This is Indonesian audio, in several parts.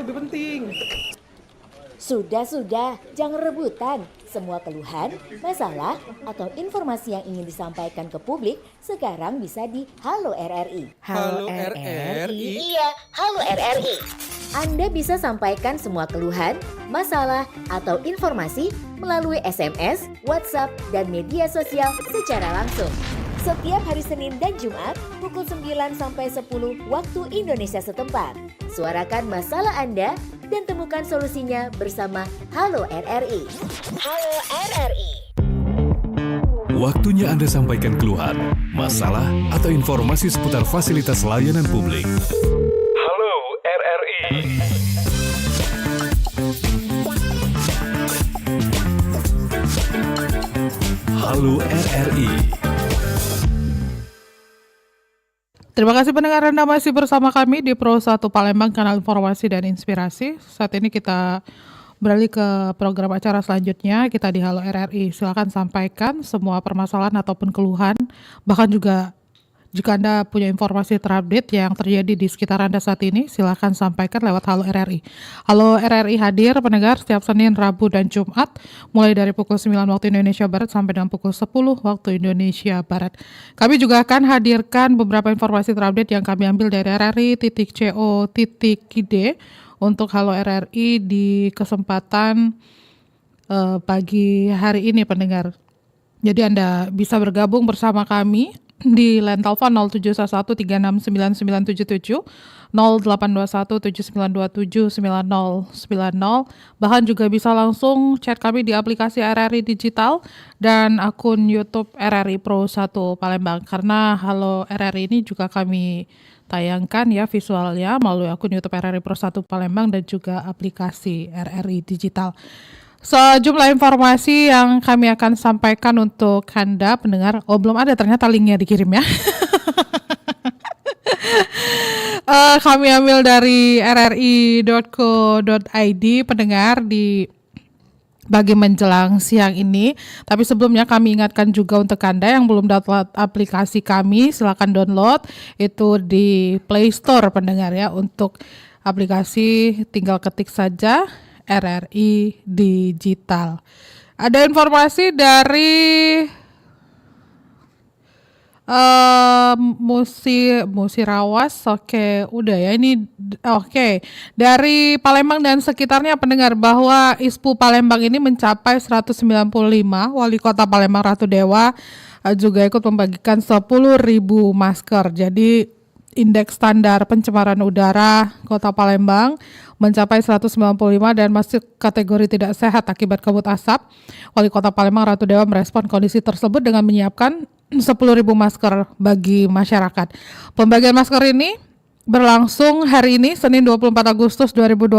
lebih penting. Sudah, jangan rebutan. Semua keluhan, masalah, atau informasi yang ingin disampaikan ke publik sekarang bisa di Halo RRI. Halo RRI. Iya, Halo RRI. Anda bisa sampaikan semua keluhan, masalah, atau informasi melalui SMS, WhatsApp, dan media sosial secara langsung. Setiap hari Senin dan Jumat pukul 9 sampai 10 waktu Indonesia setempat. Suarakan masalah Anda dan temukan solusinya bersama Halo RRI. Halo RRI. Waktunya Anda sampaikan keluhan, masalah, atau informasi seputar fasilitas layanan publik. Halo RRI. Halo RRI. Terima kasih pendengar, Anda masih bersama kami di Pro 1 Palembang, kanal informasi dan inspirasi. Saat ini kita beralih ke program acara selanjutnya, kita di Halo RRI. Silakan sampaikan semua permasalahan ataupun keluhan, bahkan juga jika Anda punya informasi terupdate yang terjadi di sekitar Anda saat ini, silakan sampaikan lewat Halo RRI. Halo RRI hadir pendengar setiap Senin, Rabu, dan Jumat, mulai dari pukul 9 waktu Indonesia Barat sampai dengan pukul 10 waktu Indonesia Barat. Kami juga akan hadirkan beberapa informasi terupdate yang kami ambil dari RRI.co.id untuk Halo RRI di kesempatan pagi hari ini pendengar. Jadi Anda bisa bergabung bersama kami di line telepon 0711369977, 082179279090, bahkan juga bisa langsung chat kami di aplikasi RRI Digital dan akun YouTube RRI Pro 1 Palembang. Karena Halo RRI ini juga kami tayangkan ya visualnya melalui akun YouTube RRI Pro 1 Palembang dan juga aplikasi RRI Digital. Sejumlah informasi yang kami akan sampaikan untuk Anda pendengar. Oh, belum ada ternyata linknya dikirim ya. Kami ambil dari rri.co.id pendengar di bagi menjelang siang ini. Tapi sebelumnya kami ingatkan juga untuk Anda yang belum download aplikasi kami, silakan download itu di Play Store pendengar ya. Untuk aplikasi tinggal ketik saja RRI Digital. Ada informasi dari Musirawas. Oke, udah ya ini. Oke, dari Palembang dan sekitarnya pendengar bahwa ISPU Palembang ini mencapai 195. Wali Kota Palembang Ratu Dewa juga ikut membagikan 10.000 masker. Jadi indeks standar pencemaran udara Kota Palembang mencapai 195 dan masuk kategori tidak sehat akibat kabut asap. Wali Kota Palembang Ratu Dewa merespon kondisi tersebut dengan menyiapkan 10.000 masker bagi masyarakat. Pembagian masker ini berlangsung hari ini Senin 24 Agustus 2026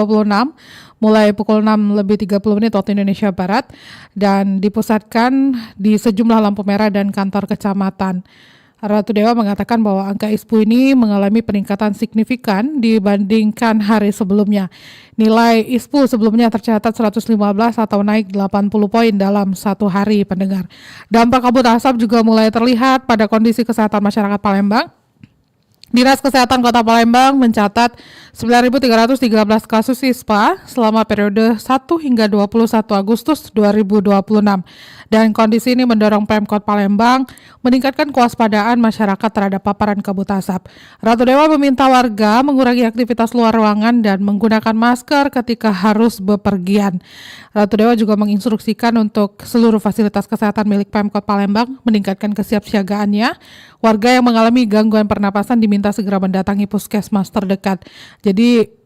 mulai pukul 6:30 waktu Indonesia Barat dan dipusatkan di sejumlah lampu merah dan kantor kecamatan. Ratu Dewa mengatakan bahwa angka ISPU ini mengalami peningkatan signifikan dibandingkan hari sebelumnya. Nilai ISPU sebelumnya tercatat 115 atau naik 80 poin dalam satu hari pendengar. Dampak kabut asap juga mulai terlihat pada kondisi kesehatan masyarakat Palembang. Dinas Kesehatan Kota Palembang mencatat 9.313 kasus ISPA selama periode 1 hingga 21 Agustus 2026. Dan kondisi ini mendorong Pemkot Palembang meningkatkan kewaspadaan masyarakat terhadap paparan kabut asap. Ratu Dewa meminta warga mengurangi aktivitas luar ruangan dan menggunakan masker ketika harus bepergian. Ratu Dewa juga menginstruksikan untuk seluruh fasilitas kesehatan milik Pemkot Palembang meningkatkan kesiapsiagaannya. Warga yang mengalami gangguan pernapasan diminta segera mendatangi puskesmas terdekat. Jadi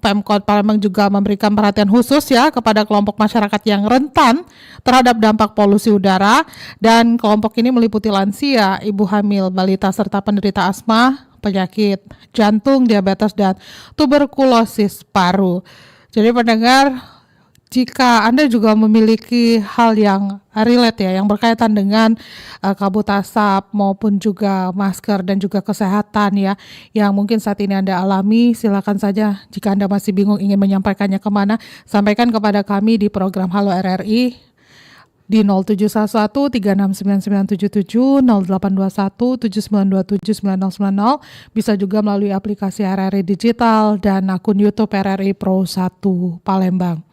Pemkot Palembang juga memberikan perhatian khusus ya kepada kelompok masyarakat yang rentan terhadap dampak polusi udara, dan kelompok ini meliputi lansia, ibu hamil, balita, serta penderita asma, penyakit jantung, diabetes, dan tuberkulosis paru. Jadi pendengar, jika Anda juga memiliki hal yang relate ya, yang berkaitan dengan kabut asap maupun juga masker dan juga kesehatan ya, yang mungkin saat ini Anda alami, silakan saja jika Anda masih bingung ingin menyampaikannya kemana, sampaikan kepada kami di program Halo RRI di 0711 369977, 0821 7927 9090, bisa juga melalui aplikasi RRI Digital dan akun YouTube RRI Pro 1 Palembang.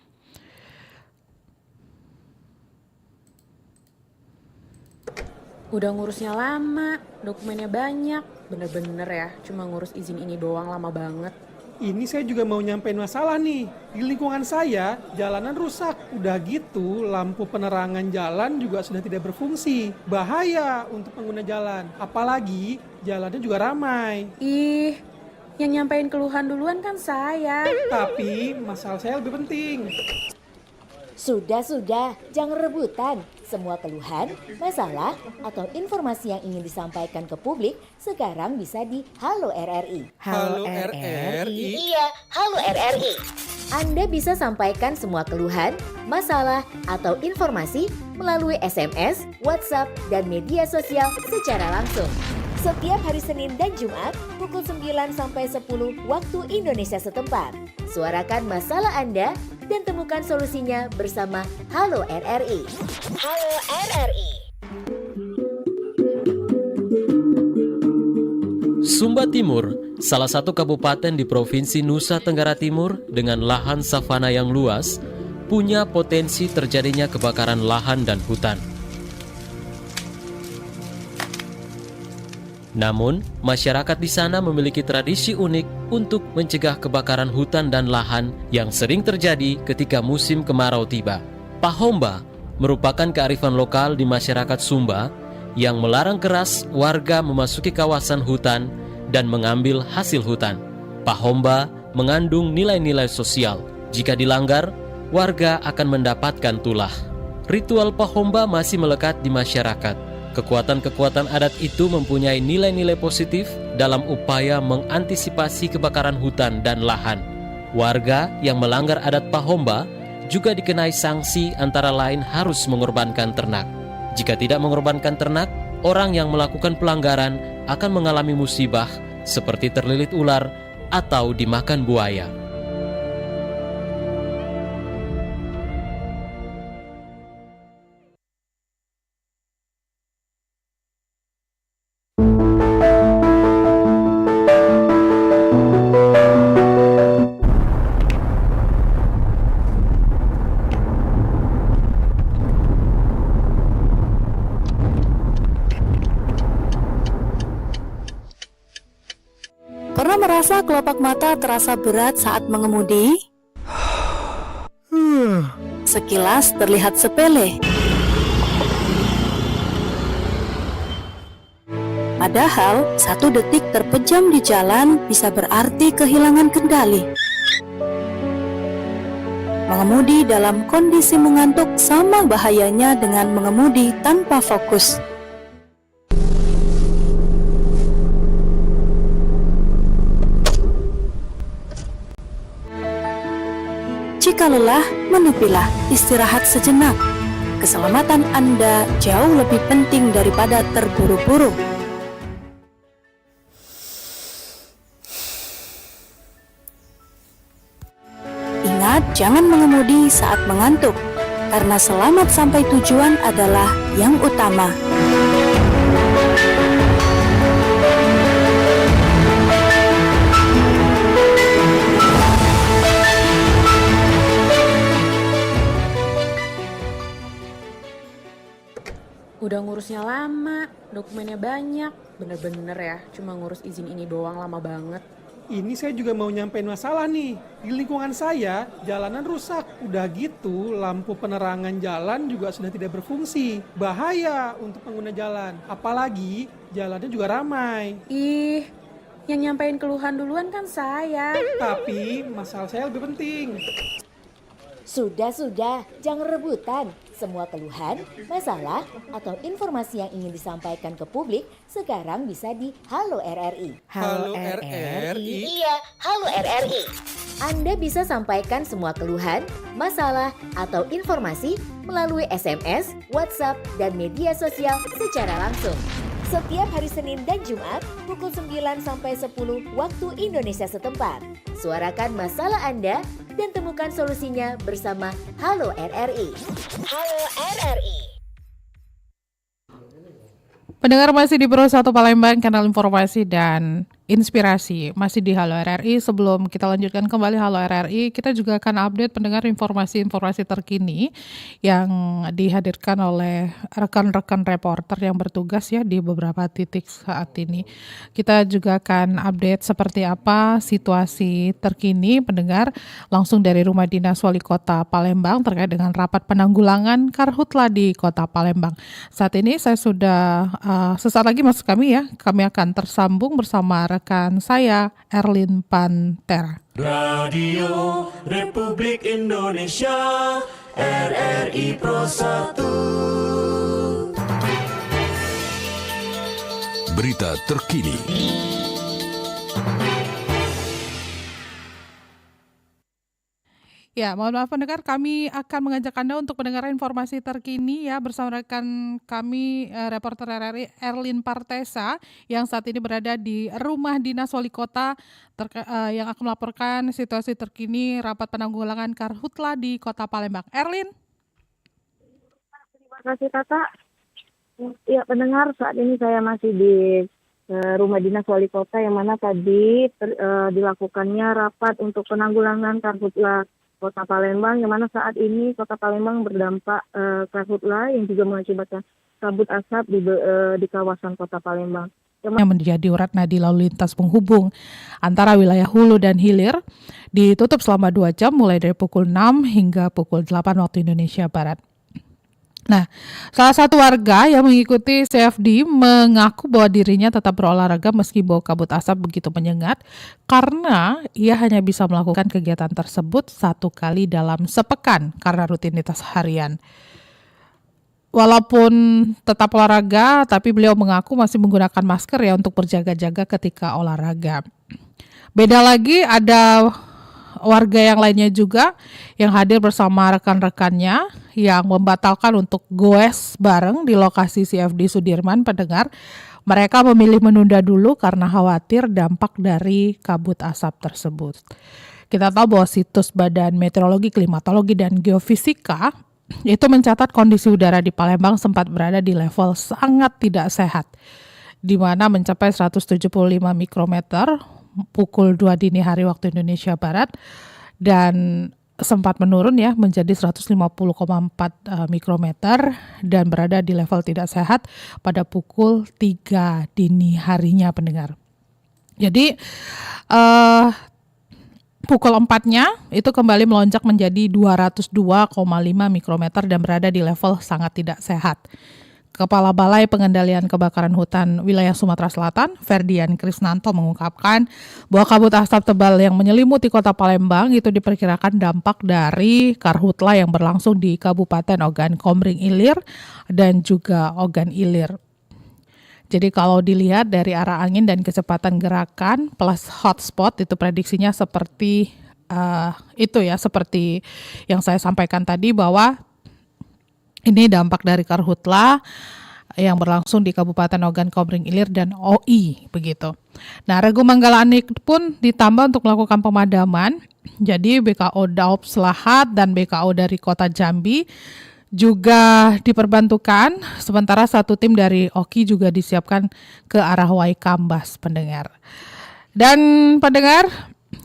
Udah ngurusnya lama, dokumennya banyak, bener-bener ya, cuma ngurus izin ini doang lama banget. Ini saya juga mau nyampein masalah nih. Di lingkungan saya, jalanan rusak. Udah gitu, lampu penerangan jalan juga sudah tidak berfungsi. Bahaya untuk pengguna jalan. Apalagi, jalannya juga ramai. Ih, yang nyampein keluhan duluan kan saya. Tapi, masalah saya lebih penting. Sudah, jangan rebutan. Semua keluhan, masalah, atau informasi yang ingin disampaikan ke publik sekarang bisa di Halo RRI. Halo RRI. Iya, Halo RRI. Anda bisa sampaikan semua keluhan, masalah, atau informasi melalui SMS, WhatsApp, dan media sosial secara langsung. Setiap hari Senin dan Jumat pukul 9 sampai 10 waktu Indonesia setempat. Suarakan masalah Anda dan temukan solusinya bersama Halo RRI. Halo RRI. Sumba Timur, salah satu kabupaten di Provinsi Nusa Tenggara Timur dengan lahan savana yang luas, punya potensi terjadinya kebakaran lahan dan hutan. Namun, masyarakat di sana memiliki tradisi unik untuk mencegah kebakaran hutan dan lahan yang sering terjadi ketika musim kemarau tiba. Pahomba merupakan kearifan lokal di masyarakat Sumba yang melarang keras warga memasuki kawasan hutan dan mengambil hasil hutan. Pahomba mengandung nilai-nilai sosial. Jika dilanggar, warga akan mendapatkan tulah. Ritual Pahomba masih melekat di masyarakat. Kekuatan-kekuatan adat itu mempunyai nilai-nilai positif dalam upaya mengantisipasi kebakaran hutan dan lahan. Warga yang melanggar adat Pahomba juga dikenai sanksi antara lain harus mengorbankan ternak. Jika tidak mengorbankan ternak, orang yang melakukan pelanggaran akan mengalami musibah seperti terlilit ular atau dimakan buaya. Pernah merasa kelopak mata terasa berat saat mengemudi? Sekilas terlihat sepele. Padahal, 1 detik terpejam di jalan bisa berarti kehilangan kendali. Mengemudi dalam kondisi mengantuk sama bahayanya dengan mengemudi tanpa fokus. Jika lelah, menepilah, istirahat sejenak. Keselamatan Anda jauh lebih penting daripada terburu-buru. Ingat, jangan mengemudi saat mengantuk, karena selamat sampai tujuan adalah yang utama. Udah ngurusnya lama, dokumennya banyak, bener-bener ya, cuma ngurus izin ini doang lama banget. Ini saya juga mau nyampein masalah nih. Di lingkungan saya, jalanan rusak. Udah gitu, lampu penerangan jalan juga sudah tidak berfungsi. Bahaya untuk pengguna jalan. Apalagi, jalannya juga ramai. Ih, yang nyampein keluhan duluan kan saya. Tapi, masalah saya lebih penting. Sudah, jangan rebutan. Semua keluhan, masalah, atau informasi yang ingin disampaikan ke publik sekarang bisa di Halo RRI. Halo RRI. Iya, Halo RRI. Anda bisa sampaikan semua keluhan, masalah, atau informasi melalui SMS, WhatsApp, dan media sosial secara langsung. Setiap hari Senin dan Jumat pukul 9 sampai 10 waktu Indonesia setempat. Suarakan masalah Anda dan temukan solusinya bersama Halo RRI. Halo RRI. Pendengar masih di Pro 1 Palembang, kanal informasi dan inspirasi. Masih di Halo RRI. Sebelum kita lanjutkan kembali Halo RRI, kita juga akan update pendengar informasi-informasi terkini yang dihadirkan oleh rekan-rekan reporter yang bertugas ya di beberapa titik saat ini. Kita juga akan update seperti apa situasi terkini pendengar langsung dari Rumah Dinas Wali Kota Palembang terkait dengan rapat penanggulangan karhutla di Kota Palembang. Saat ini saya sudah sesaat lagi masuk kami ya. Kami akan tersambung bersama rekan saya Erlin Pantera. Radio Republik Indonesia RRI Pro 1. Berita terkini. Ya, mohon maaf pendengar, kami akan mengajak Anda untuk mendengar informasi terkini ya bersama rekan kami reporter RRI Erlin Partesa yang saat ini berada di Rumah Dinas Wali Kota yang akan melaporkan situasi terkini rapat penanggulangan karhutla di Kota Palembang. Erlin. Terima kasih Tata. Ya pendengar, saat ini saya masih di Rumah Dinas Wali Kota yang mana tadi dilakukannya rapat untuk penanggulangan karhutla Kota Palembang, yang mana saat ini Kota Palembang berdampak karhutla yang juga mengakibatkan kabut asap di kawasan Kota Palembang. Yang menjadi urat nadi lalu lintas penghubung antara wilayah hulu dan hilir ditutup selama 2 jam mulai dari pukul 6 hingga pukul 8 waktu Indonesia Barat. Nah, salah satu warga yang mengikuti CFD mengaku bahwa dirinya tetap berolahraga meski bau kabut asap begitu menyengat karena ia hanya bisa melakukan kegiatan tersebut 1 kali dalam sepekan karena rutinitas harian. Walaupun tetap olahraga, tapi beliau mengaku masih menggunakan masker ya untuk berjaga-jaga ketika olahraga. Beda lagi ada warga yang lainnya juga yang hadir bersama rekan-rekannya yang membatalkan untuk goes bareng di lokasi CFD Sudirman pendengar. Mereka memilih menunda dulu karena khawatir dampak dari kabut asap tersebut. Kita tahu bahwa situs Badan Meteorologi, Klimatologi, dan Geofisika itu mencatat kondisi udara di Palembang sempat berada di level sangat tidak sehat, di mana mencapai 175 mikrometer pukul 2 dini hari waktu Indonesia Barat dan sempat menurun ya menjadi 150,4 mikrometer dan berada di level tidak sehat pada pukul 3 dini harinya pendengar. Jadi pukul 4-nya itu kembali melonjak menjadi 202,5 mikrometer dan berada di level sangat tidak sehat. Kepala Balai Pengendalian Kebakaran Hutan Wilayah Sumatera Selatan, Ferdian Krisnanto mengungkapkan bahwa kabut asap tebal yang menyelimuti Kota Palembang itu diperkirakan dampak dari karhutla yang berlangsung di Kabupaten Ogan Komering Ilir dan juga Ogan Ilir. Jadi kalau dilihat dari arah angin dan kecepatan gerakan plus hotspot itu prediksinya seperti itu ya, seperti yang saya sampaikan tadi bahwa ini dampak dari karhutla yang berlangsung di Kabupaten Ogan Komering Ilir dan OI begitu. Nah, Regu Manggala Anik pun ditambah untuk melakukan pemadaman. Jadi BKO Daop Selahat dan BKO dari Kota Jambi juga diperbantukan. Sementara 1 tim dari OKI juga disiapkan ke arah Waikambas pendengar. Dan pendengar,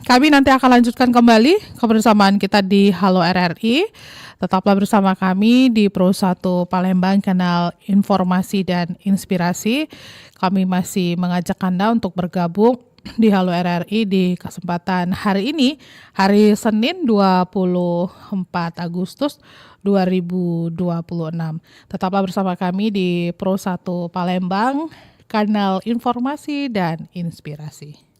kami nanti akan lanjutkan kembali kebersamaan kita di Halo RRI. Tetaplah bersama kami di Pro 1 Palembang, kanal informasi dan inspirasi. Kami masih mengajak Anda untuk bergabung di Halo RRI di kesempatan hari ini, hari Senin 24 Agustus 2026. Tetaplah bersama kami di Pro 1 Palembang, kanal informasi dan inspirasi.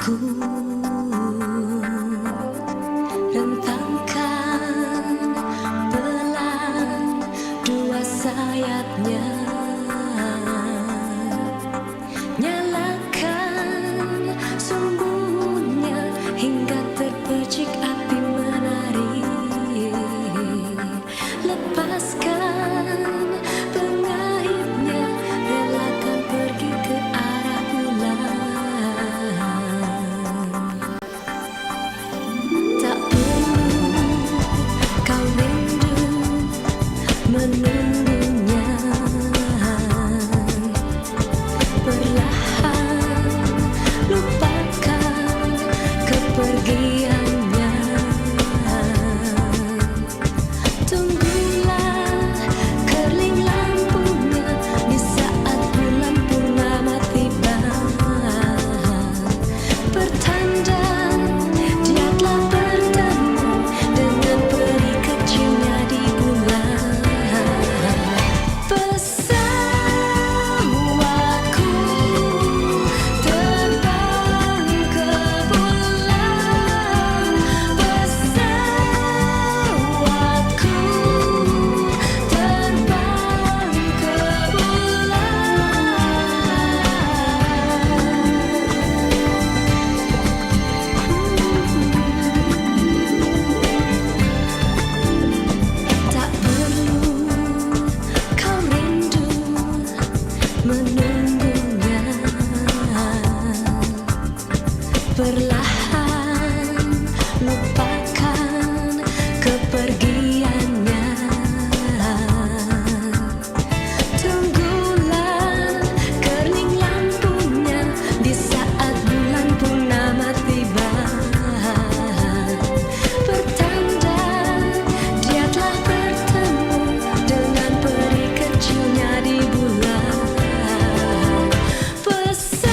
Ku rentangkan pelan dua sayapnya, nyalakan sumbunya hingga terpercik api menari. Lepaskan pengaitnya, relakan pergi ke arah bulan. Tak perlu kau rindu menunggunya, perlahan lupakan kepergiannya. Tunggulah kerling lampunya di saat bulan purnama tiba, pertanda dia telah bertemu dengan peri kecilnya di bulan. Pesawatku terbang ke bulan, pesawatku terbang ke Tak perlu kau rindu menunggunya, perlahan lupakan kepergiannya. Tunggulah kerling lampunya di saat bulan purnama tiba, pertanda dia telah bertemu dengan peri kecilnya di bulan. Pesawatku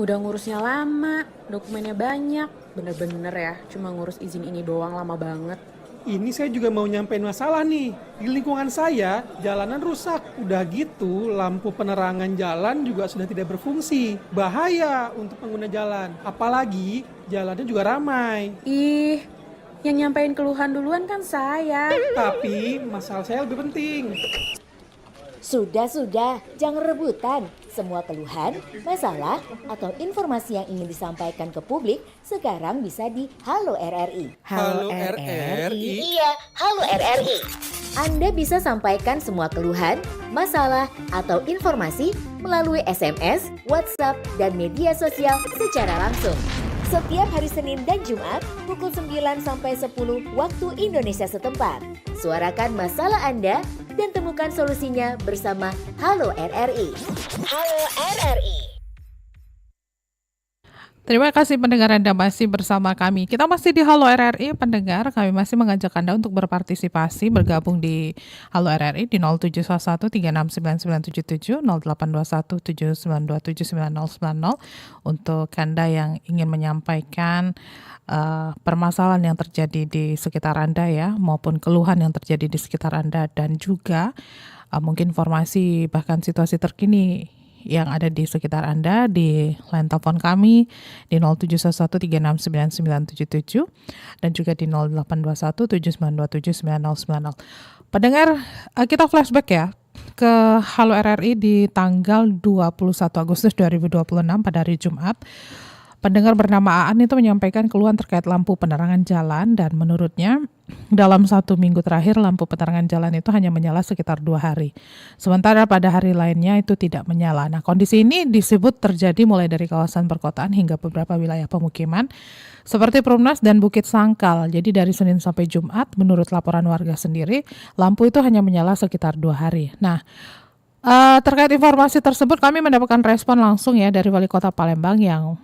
Udah ngurusnya lama, dokumennya banyak. Bener-bener ya, cuma ngurus izin ini doang lama banget. Ini saya juga mau nyampein masalah nih. Di lingkungan saya, jalanan rusak. Udah gitu, lampu penerangan jalan juga sudah tidak berfungsi. Bahaya untuk pengguna jalan. Apalagi, jalannya juga ramai. Ih, yang nyampein keluhan duluan kan saya. Tapi, masalah saya lebih penting. Sudah, jangan rebutan. Semua keluhan, masalah, atau informasi yang ingin disampaikan ke publik sekarang bisa di Halo RRI. Halo RRI? Iya, Halo RRI. Anda bisa sampaikan semua keluhan, masalah, atau informasi melalui SMS, WhatsApp, dan media sosial secara langsung. Setiap hari Senin dan Jumat pukul 9 sampai 10 waktu Indonesia setempat. Suarakan masalah Anda dan temukan solusinya bersama Halo RRI. Halo RRI. Terima kasih pendengar Anda masih bersama kami. Kita masih di Halo RRI, pendengar. Kami masih mengajak Anda untuk berpartisipasi, bergabung di Halo RRI di 0711 369977, 0821 7927 9090 untuk Anda yang ingin menyampaikan permasalahan yang terjadi di sekitar Anda ya, maupun keluhan yang terjadi di sekitar Anda, dan juga mungkin informasi bahkan situasi terkini yang ada di sekitar Anda di line telepon kami di 0711369977 dan juga di 082179279090. Pendengar, kita flashback ya ke Halo RRI di tanggal 21 Agustus 2026 pada hari Jumat. Pendengar bernama Aan itu menyampaikan keluhan terkait lampu penerangan jalan, dan menurutnya dalam 1 minggu terakhir lampu penerangan jalan itu hanya menyala sekitar 2 hari. Sementara pada hari lainnya itu tidak menyala. Nah, kondisi ini disebut terjadi mulai dari kawasan perkotaan hingga beberapa wilayah pemukiman seperti Perumnas dan Bukit Sangkal. Jadi dari Senin sampai Jumat menurut laporan warga sendiri lampu itu hanya menyala sekitar 2 hari. Nah, terkait informasi tersebut kami mendapatkan respon langsung ya dari Wali Kota Palembang yang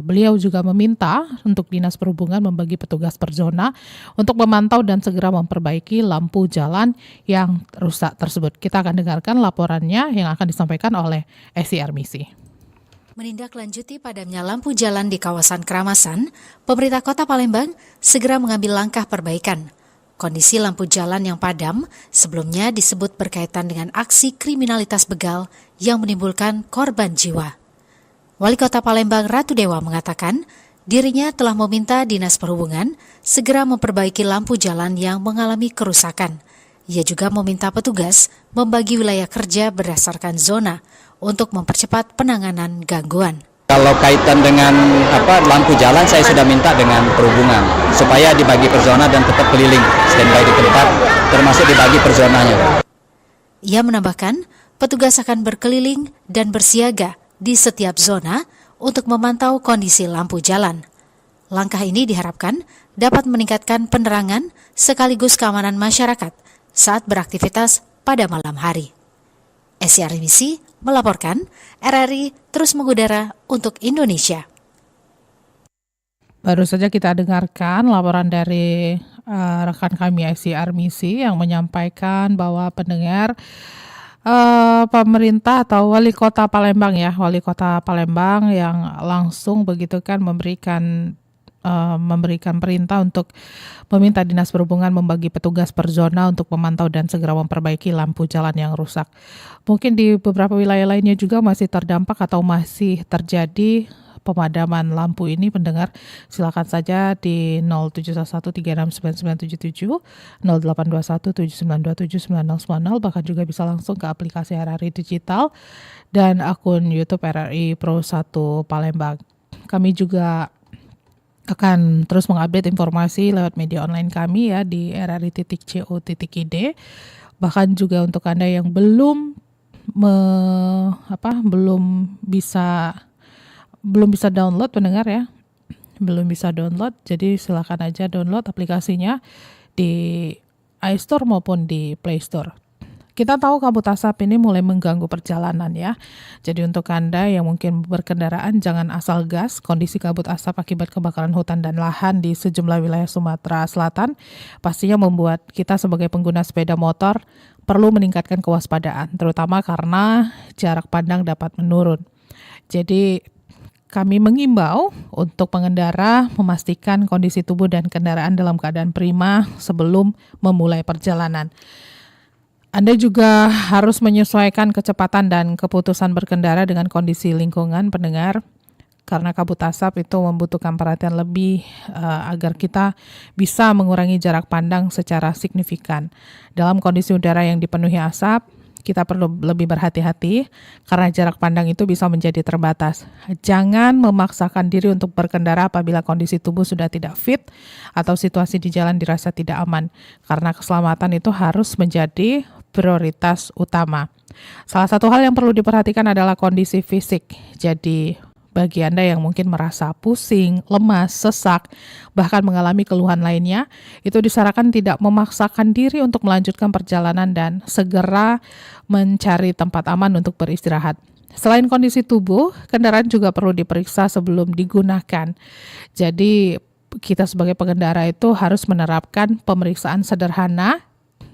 beliau juga meminta untuk Dinas Perhubungan membagi petugas per zona untuk memantau dan segera memperbaiki lampu jalan yang rusak tersebut. Kita akan dengarkan laporannya yang akan disampaikan oleh Esi Armisi. Menindaklanjuti padamnya lampu jalan di kawasan Keramasan, pemerintah Kota Palembang segera mengambil langkah perbaikan. Kondisi lampu jalan yang padam sebelumnya disebut berkaitan dengan aksi kriminalitas begal yang menimbulkan korban jiwa. Wali Kota Palembang Ratu Dewa mengatakan dirinya telah meminta Dinas Perhubungan segera memperbaiki lampu jalan yang mengalami kerusakan. Ia juga meminta petugas membagi wilayah kerja berdasarkan zona untuk mempercepat penanganan gangguan. Kalau kaitan dengan lampu jalan, saya sudah minta dengan Perhubungan supaya dibagi per zona dan tetap keliling standby di tempat, termasuk dibagi per zonanya. Ia menambahkan petugas akan berkeliling dan bersiaga di setiap zona untuk memantau kondisi lampu jalan. Langkah ini diharapkan dapat meningkatkan penerangan sekaligus keamanan masyarakat saat beraktivitas pada malam hari. Esi Armisi melaporkan, RRI terus mengudara untuk Indonesia. Baru saja kita dengarkan laporan dari rekan kami Esi Armisi yang menyampaikan bahwa pendengar pemerintah atau wali kota Palembang ya, wali kota Palembang yang langsung begitu kan memberikan perintah untuk meminta Dinas Perhubungan membagi petugas per zona untuk memantau dan segera memperbaiki lampu jalan yang rusak. Mungkin di beberapa wilayah lainnya juga masih terdampak atau masih terjadi pemadaman lampu ini. Pendengar silakan saja di 0711369977, 082179279090, bahkan juga bisa langsung ke aplikasi RRI Digital dan akun YouTube RRI Pro 1 Palembang. Kami juga akan terus mengupdate informasi lewat media online kami ya di rri.co.id. Bahkan juga untuk Anda yang belum bisa download, pendengar ya, belum bisa download, jadi silakan aja download aplikasinya di iStore maupun di Play Store. Kita tahu kabut asap ini mulai mengganggu perjalanan ya. Jadi untuk Anda yang mungkin berkendaraan jangan asal gas. Kondisi kabut asap akibat kebakaran hutan dan lahan di sejumlah wilayah Sumatera Selatan pastinya membuat kita sebagai pengguna sepeda motor perlu meningkatkan kewaspadaan, terutama karena jarak pandang dapat menurun. Jadi kami mengimbau untuk pengendara memastikan kondisi tubuh dan kendaraan dalam keadaan prima sebelum memulai perjalanan. Anda juga harus menyesuaikan kecepatan dan keputusan berkendara dengan kondisi lingkungan pendengar, karena kabut asap itu membutuhkan perhatian lebih agar kita bisa mengurangi jarak pandang secara signifikan. Dalam kondisi udara yang dipenuhi asap, kita perlu lebih berhati-hati karena jarak pandang itu bisa menjadi terbatas. Jangan memaksakan diri untuk berkendara apabila kondisi tubuh sudah tidak fit atau situasi di jalan dirasa tidak aman, karena keselamatan itu harus menjadi prioritas utama. Salah satu hal yang perlu diperhatikan adalah kondisi fisik. Jadi bagi Anda yang mungkin merasa pusing, lemas, sesak, bahkan mengalami keluhan lainnya, itu disarankan tidak memaksakan diri untuk melanjutkan perjalanan dan segera mencari tempat aman untuk beristirahat. Selain kondisi tubuh, kendaraan juga perlu diperiksa sebelum digunakan. Jadi kita sebagai pengendara itu harus menerapkan pemeriksaan sederhana,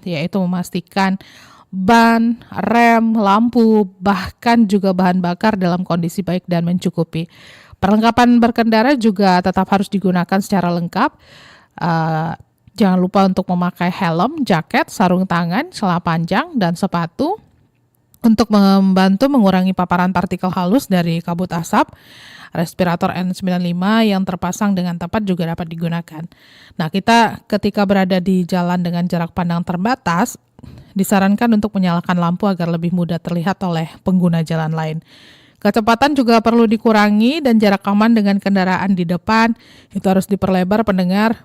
yaitu memastikan ban, rem, lampu, bahkan juga bahan bakar dalam kondisi baik dan mencukupi. Perlengkapan berkendara juga tetap harus digunakan secara lengkap. Jangan lupa untuk memakai helm, jaket, sarung tangan, celana panjang, dan sepatu untuk membantu mengurangi paparan partikel halus dari kabut asap. Respirator N95 yang terpasang dengan tepat juga dapat digunakan. Nah, kita ketika berada di jalan dengan jarak pandang terbatas, disarankan untuk menyalakan lampu agar lebih mudah terlihat oleh pengguna jalan lain. Kecepatan juga perlu dikurangi dan jarak aman dengan kendaraan di depan itu harus diperlebar pendengar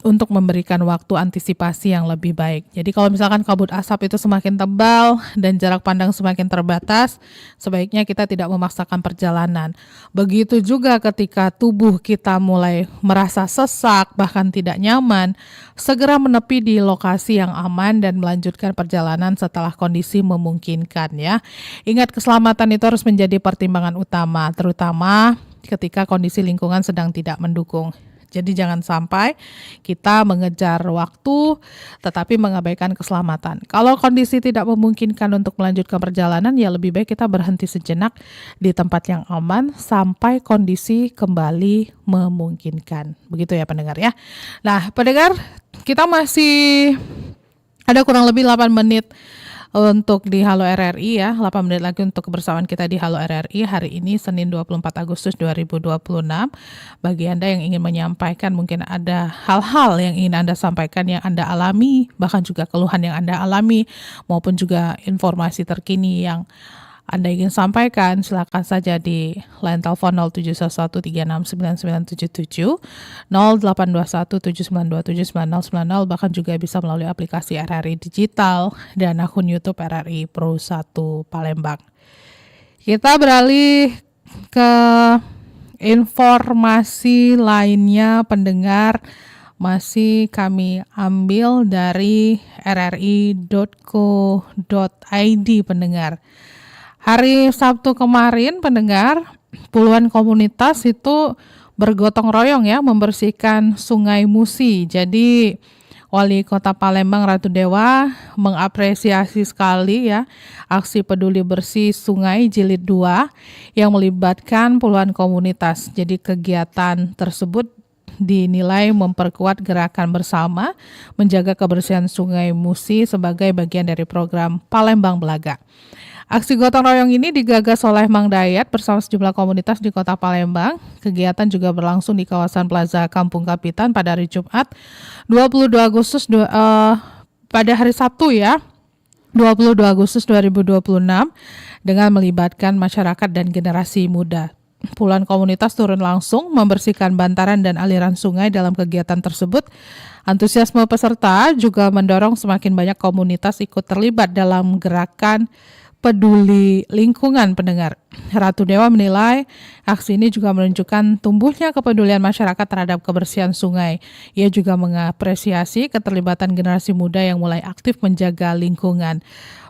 untuk memberikan waktu antisipasi yang lebih baik. Jadi kalau misalkan kabut asap itu semakin tebal dan jarak pandang semakin terbatas, sebaiknya kita tidak memaksakan perjalanan. Begitu juga ketika tubuh kita mulai merasa sesak, bahkan tidak nyaman, segera menepi di lokasi yang aman dan melanjutkan perjalanan setelah kondisi memungkinkan ya. Ingat, keselamatan itu harus menjadi pertimbangan utama, terutama ketika kondisi lingkungan sedang tidak mendukung. Jadi jangan sampai kita mengejar waktu tetapi mengabaikan keselamatan. Kalau kondisi tidak memungkinkan untuk melanjutkan perjalanan, ya lebih baik kita berhenti sejenak di tempat yang aman sampai kondisi kembali memungkinkan. Begitu ya pendengar ya. Nah pendengar, kita masih ada kurang lebih 8 menit untuk di Halo RRI ya, 8 menit lagi untuk kebersamaan kita di Halo RRI hari ini Senin 24 Agustus 2026. Bagi Anda yang ingin menyampaikan, mungkin ada hal-hal yang ingin Anda sampaikan yang Anda alami, bahkan juga keluhan yang Anda alami, maupun juga informasi terkini yang Anda ingin sampaikan, silakan saja di line telepon 0711369977, 082179279090, bahkan juga bisa melalui aplikasi RRI Digital dan akun YouTube RRI Pro 1 Palembang. Kita beralih ke informasi lainnya pendengar, masih kami ambil dari rri.co.id pendengar. Hari Sabtu kemarin pendengar, puluhan komunitas itu bergotong royong ya membersihkan Sungai Musi. Jadi Wali Kota Palembang Ratu Dewa mengapresiasi sekali ya aksi peduli bersih Sungai Jilid 2 yang melibatkan puluhan komunitas. Jadi kegiatan tersebut dinilai memperkuat gerakan bersama menjaga kebersihan Sungai Musi sebagai bagian dari program Palembang Belaga. Aksi gotong royong ini digagas oleh Mang Dayat bersama sejumlah komunitas di Kota Palembang. Kegiatan juga berlangsung di kawasan Plaza Kampung Kapitan pada hari Jumat 22 Agustus pada hari Sabtu ya, 22 Agustus 2026 dengan melibatkan masyarakat dan generasi muda. Puluhan komunitas turun langsung membersihkan bantaran dan aliran sungai dalam kegiatan tersebut. Antusiasme peserta juga mendorong semakin banyak komunitas ikut terlibat dalam gerakan peduli lingkungan pendengar. Ratu Dewa menilai aksi ini juga menunjukkan tumbuhnya kepedulian masyarakat terhadap kebersihan sungai. Ia juga mengapresiasi keterlibatan generasi muda yang mulai aktif menjaga lingkungan.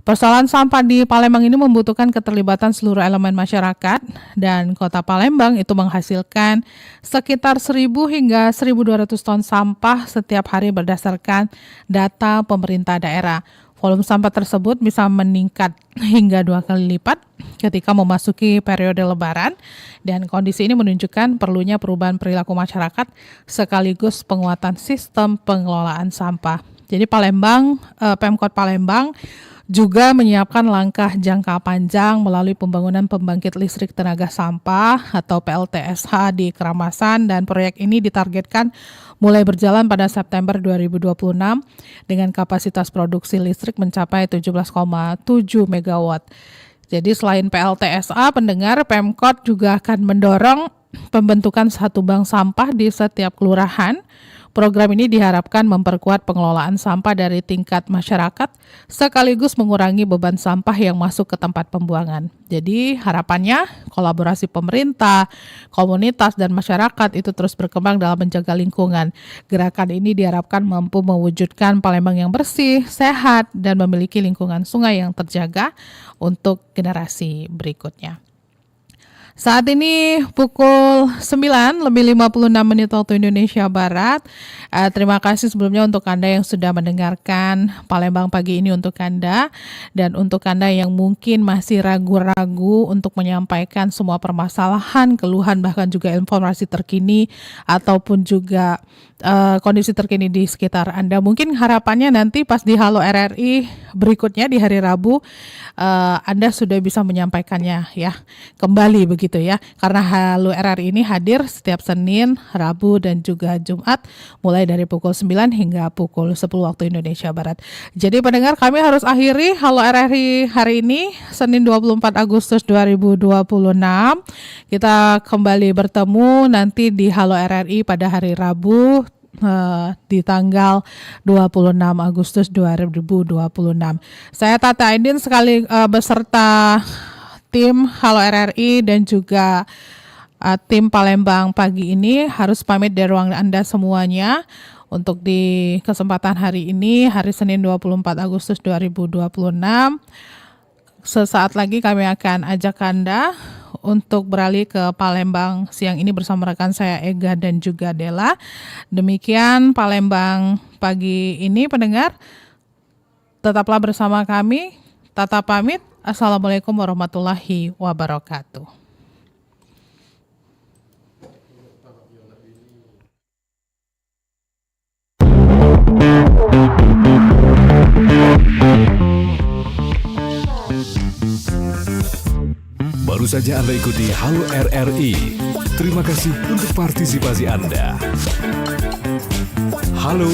Persoalan sampah di Palembang ini membutuhkan keterlibatan seluruh elemen masyarakat dan Kota Palembang itu menghasilkan sekitar 1.000 hingga 1.200 ton sampah setiap hari berdasarkan data pemerintah daerah. Volume sampah tersebut bisa meningkat hingga 2 kali lipat ketika memasuki periode lebaran, dan kondisi ini menunjukkan perlunya perubahan perilaku masyarakat sekaligus penguatan sistem pengelolaan sampah. Jadi Pemkot Palembang juga menyiapkan langkah jangka panjang melalui pembangunan pembangkit listrik tenaga sampah atau PLTSH di Keramasan, dan proyek ini ditargetkan mulai berjalan pada September 2026 dengan kapasitas produksi listrik mencapai 17,7 MW. Jadi selain PLTSA, pendengar, Pemkot juga akan mendorong pembentukan satu bank sampah di setiap kelurahan. Program ini diharapkan memperkuat pengelolaan sampah dari tingkat masyarakat sekaligus mengurangi beban sampah yang masuk ke tempat pembuangan. Jadi harapannya kolaborasi pemerintah, komunitas, dan masyarakat itu terus berkembang dalam menjaga lingkungan. Gerakan ini diharapkan mampu mewujudkan Palembang yang bersih, sehat, dan memiliki lingkungan sungai yang terjaga untuk generasi berikutnya. Saat ini pukul 9 lebih 56 menit waktu Indonesia Barat. Terima kasih sebelumnya untuk Anda yang sudah mendengarkan Palembang pagi ini untuk Anda. Dan untuk Anda yang mungkin masih ragu-ragu untuk menyampaikan semua permasalahan, keluhan, bahkan juga informasi terkini ataupun juga kondisi terkini di sekitar Anda. Mungkin harapannya nanti pas di Halo RRI berikutnya di hari Rabu Anda sudah bisa menyampaikannya ya kembali begitu ya, karena Halo RRI ini hadir setiap Senin, Rabu, dan juga Jumat mulai dari pukul 9 hingga pukul 10 waktu Indonesia Barat. Jadi pendengar, kami harus akhiri Halo RRI hari ini Senin 24 Agustus 2026. Kita kembali bertemu nanti di Halo RRI pada hari Rabu di tanggal 26 Agustus 2026. Saya Tata Aidin beserta tim Halo RRI dan juga tim Palembang pagi ini harus pamit dari ruang Anda semuanya untuk di kesempatan hari ini, hari Senin 24 Agustus 2026. Sesaat lagi kami akan ajak Anda untuk beralih ke Palembang siang ini bersama rekan saya Ega dan juga Dela. Demikian Palembang pagi ini, pendengar. Tetaplah bersama kami. Tata pamit. Assalamualaikum warahmatullahi wabarakatuh. Baru saja Anda ikuti Halo RRI. Terima kasih untuk partisipasi Anda. Halo